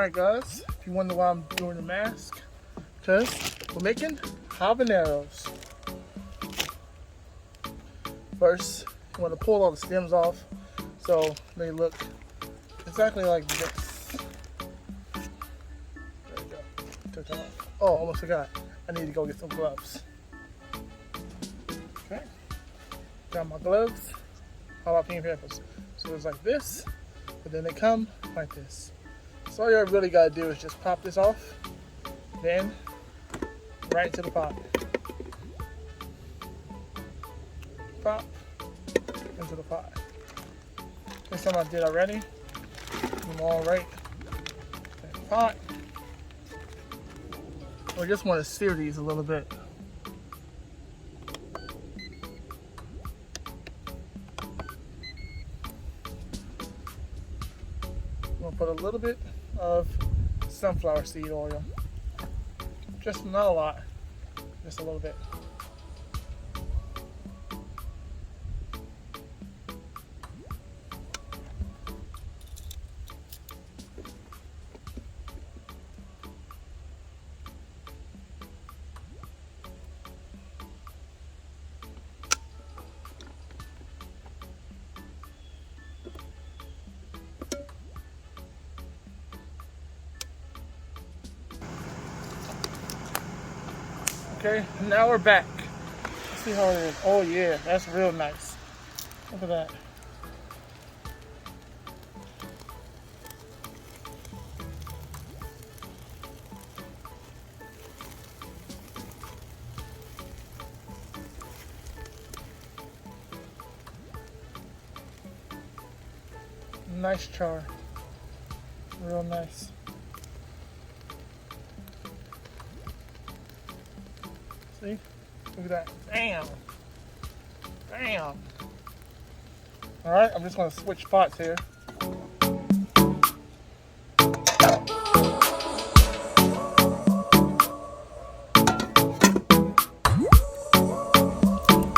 Alright guys, if you wonder why I'm doing the mask, because we're making habaneros. First, you want to pull all the stems off so they look exactly like this. There we go. Took that off. Oh, almost forgot. I need to go get some gloves. Okay. Got my gloves, jalapeno peppers. So it's like this, but then they come like this. So all you really gotta do is just pop this off, then right into the pot. Pop into the pot. This time I did already. Put them all right in the pot. We just want to sear these a little bit. I'm gonna put a little bit of sunflower seed oil. Just not a lot, just a little bit. Okay, now we're back. Let's see how it is. Oh yeah, that's real nice. Look at that. Nice char. Real nice. See? Look at that. Bam! Bam! Alright, I'm just going to switch spots here.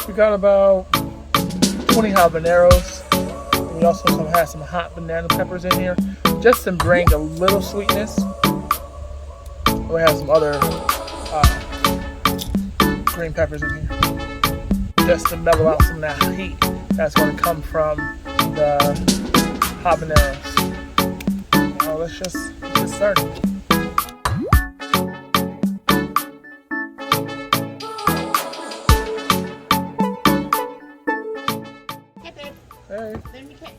We got about 20 habaneros. We also have some hot banana peppers in here, just to bring a little sweetness. We have some other green peppers in here, just to mellow out some of that heat that's going to come from the habaneros. Now let's just get started. Hey babe. Hey. Let me kiss.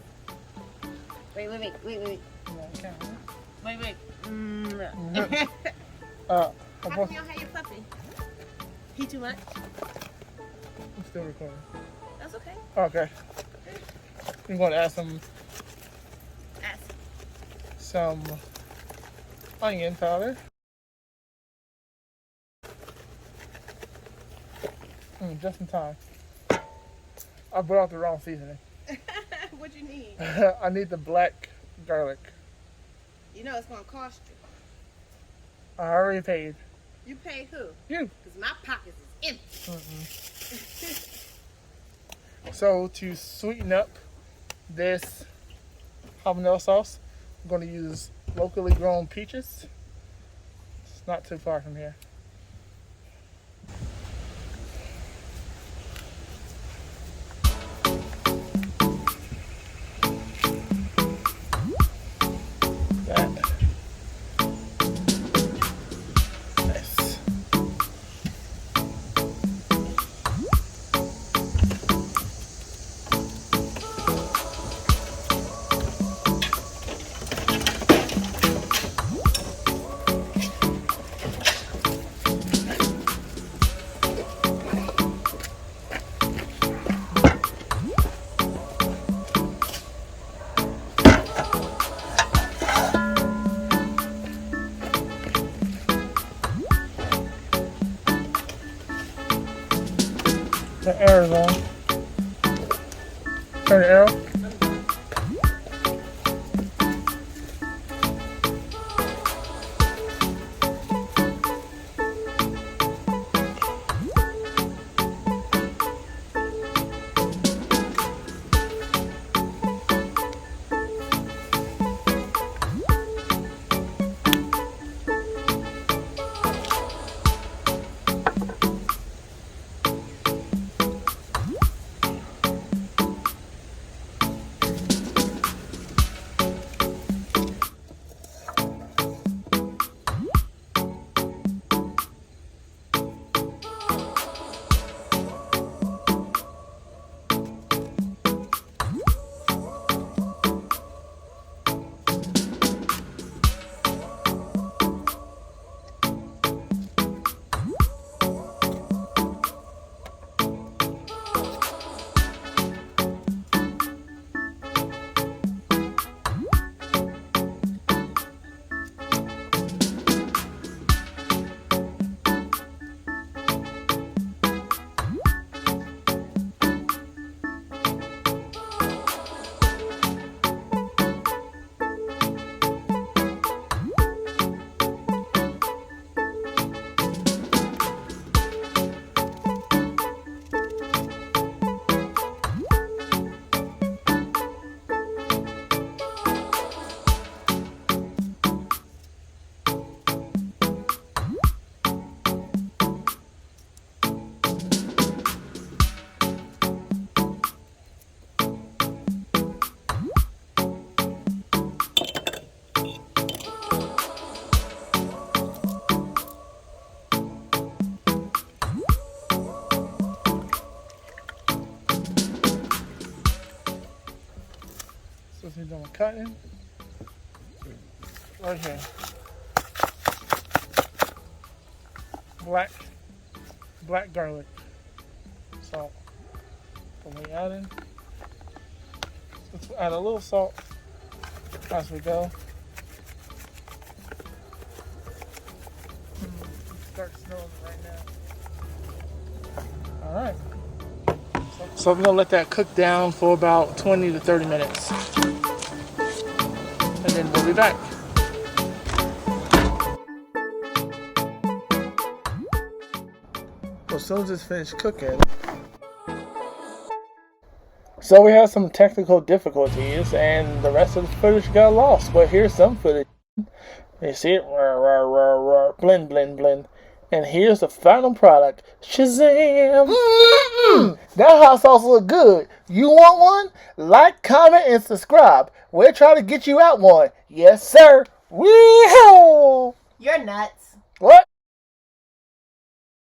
Wait. How come you don't have your puppy? He too much? I'm still recording. That's okay. Okay. I'm going to add some onion powder. Just in time. I brought out the wrong seasoning. What you need? I need the black garlic. You know it's gonna cost you. I already paid. You pay who? You. Because my pockets is empty. So to sweeten up this habanero sauce, I'm going to use locally grown peaches. It's not too far from here. The air is on. Turn the arrow. So he's doing cutting. Right here. Black garlic. Salt. So we add in. Let's add a little salt as we go. Start snowing right now. Alright. So we're going to let that cook down for about 20 to 30 minutes. And then we'll be back. Well, as soon as it's finished cooking. So we have some technical difficulties and the rest of the footage got lost. But here's some footage. You see it? Blend, blend, blend. And here's the final product. Shazam! That hot sauce look good. You want one? Like, comment, and subscribe. We're trying to get you out one. Yes, sir. Wee-hoo! You're nuts.